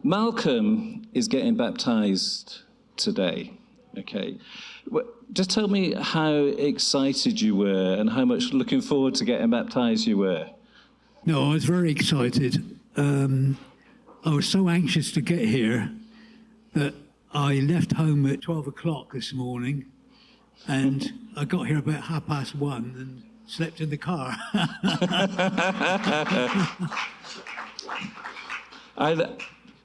Malcolm is getting baptized today, okay? Just tell me how excited you were and how much looking forward to getting baptized you were. No, I was very excited. I was so anxious to get here that I left home at 12 o'clock this morning, and I got here about 1:30 and slept in the car.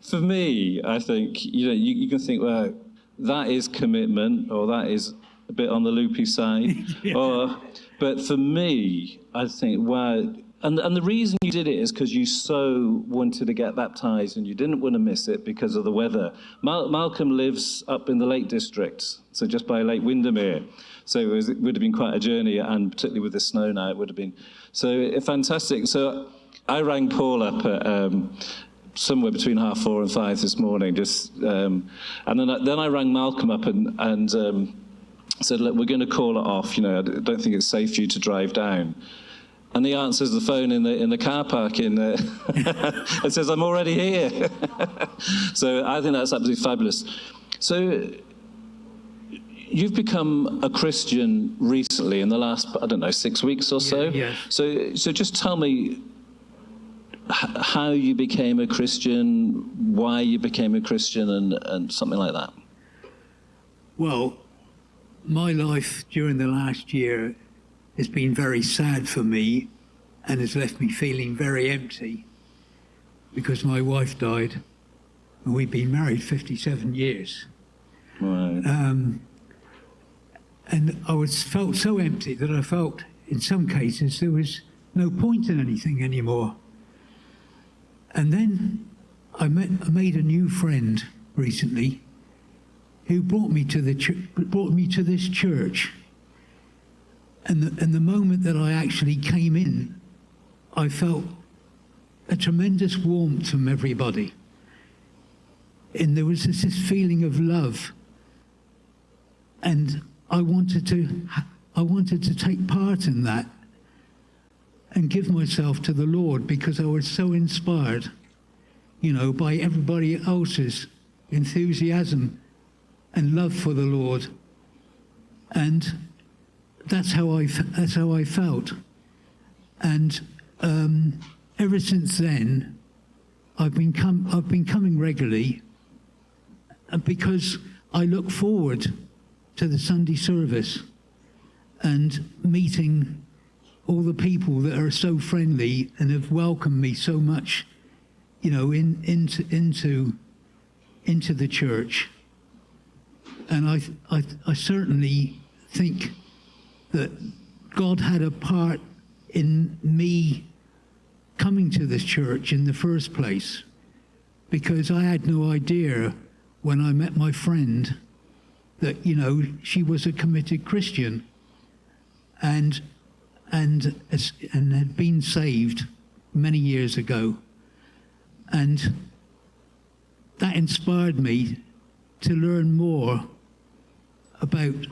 For me, I think, you can think, well, that is commitment, or that is a bit on the loopy side. Yeah. But for me, I think, wow. And the reason you did it is because you so wanted to get baptized and you didn't want to miss it because of the weather. Malcolm lives up in the Lake District, so just by Lake Windermere. So it would have been quite a journey, and particularly with the snow now, it would have been. So fantastic. So I rang Paul up at somewhere between 4:30 and 5 this morning, and then I rang Malcolm up and said, look, we're going to call it off. I don't think it's safe for you to drive down. And he answers the phone in the car park and says, I'm already here. So I think that's absolutely fabulous. So you've become a Christian recently in the last, 6 weeks or so. Yeah. So just tell me how you became a Christian, why you became a Christian, and something like that. Well, my life during the last year has been very sad for me and has left me feeling very empty because my wife died and we've been married 57 years. Right. And I felt so empty that I felt in some cases there was no point in anything anymore. And then I made a new friend recently who brought me to this church. And the moment that I actually came in, I felt a tremendous warmth from everybody. And there was this feeling of love. And I wanted to take part in that and give myself to the Lord because I was so inspired, by everybody else's enthusiasm and love for the Lord. And that's how I felt. And ever since then, I've been coming regularly because I look forward to the Sunday service and meeting all the people that are so friendly and have welcomed me so much, into the church. And I certainly think that God had a part in me coming to this church in the first place, because I had no idea when I met my friend that, she was a committed Christian and had been saved many years ago. And that inspired me to learn more about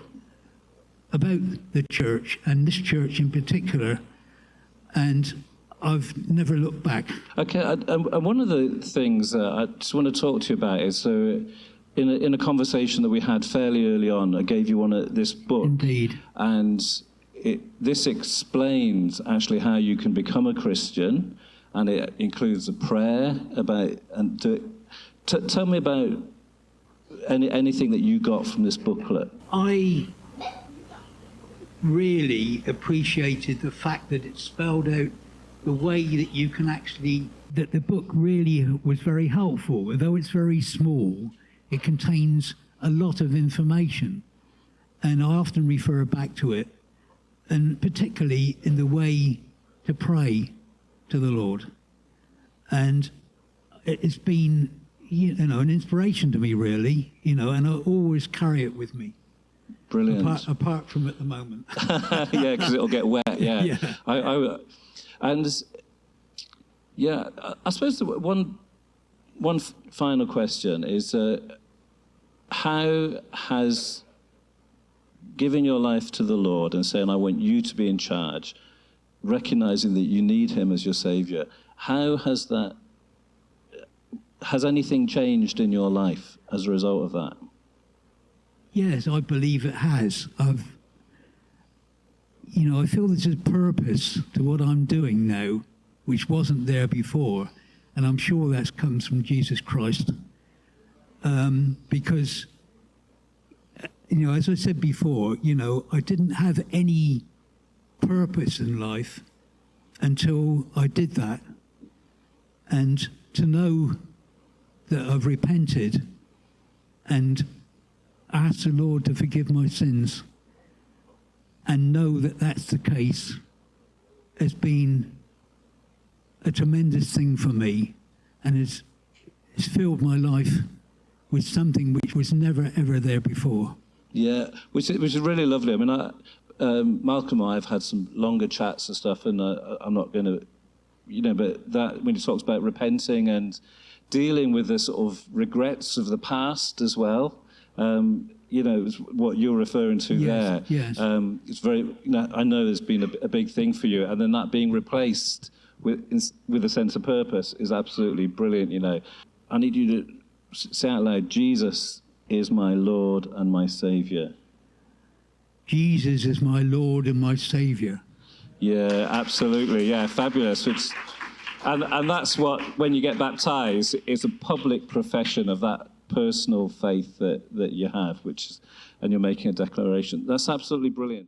the church, and this church in particular, and I've never looked back. Okay, and one of the things I just want to talk to you about is, so in a conversation that we had fairly early on, I gave you this book. Indeed. And this explains actually how you can become a Christian, and it includes a prayer tell me about anything that you got from this booklet. I really appreciated the fact that it spelled out the way that you can that the book really was very helpful. Although it's very small, it contains a lot of information, and I often refer back to it, and particularly in the way to pray to the Lord. And it's been, an inspiration to me, really, and I always carry it with me. Brilliant. Apart from at the moment. Yeah, because it'll get wet, yeah. Yeah. I suppose the one final question is, how has giving your life to the Lord and saying, I want you to be in charge, recognizing that you need him as your Savior, how has that has anything changed in your life as a result of that? Yes, I believe it has. I feel there's a purpose to what I'm doing now, which wasn't there before. And I'm sure that comes from Jesus Christ. Because, as I said before, I didn't have any purpose in life until I did that. And to know that I've repented and asked the Lord to forgive my sins and know that that's the case has been a tremendous thing for me, and it's filled my life with something which was never, ever there before. Yeah, which is really lovely. I mean, Malcolm and I have had some longer chats and stuff, and I'm not going to, but that when he talks about repenting and dealing with the sort of regrets of the past as well, it's what you're referring to there. Yes. It's very, I know there's been a big thing for you, and then that being replaced with a sense of purpose is absolutely brilliant. I need you to say out loud, Jesus is my Lord and my Saviour. Jesus is my Lord and my Saviour. Yeah, absolutely. Yeah, fabulous. And that's what, when you get baptized, it's a public profession of that personal faith that you have, and you're making a declaration. That's absolutely brilliant.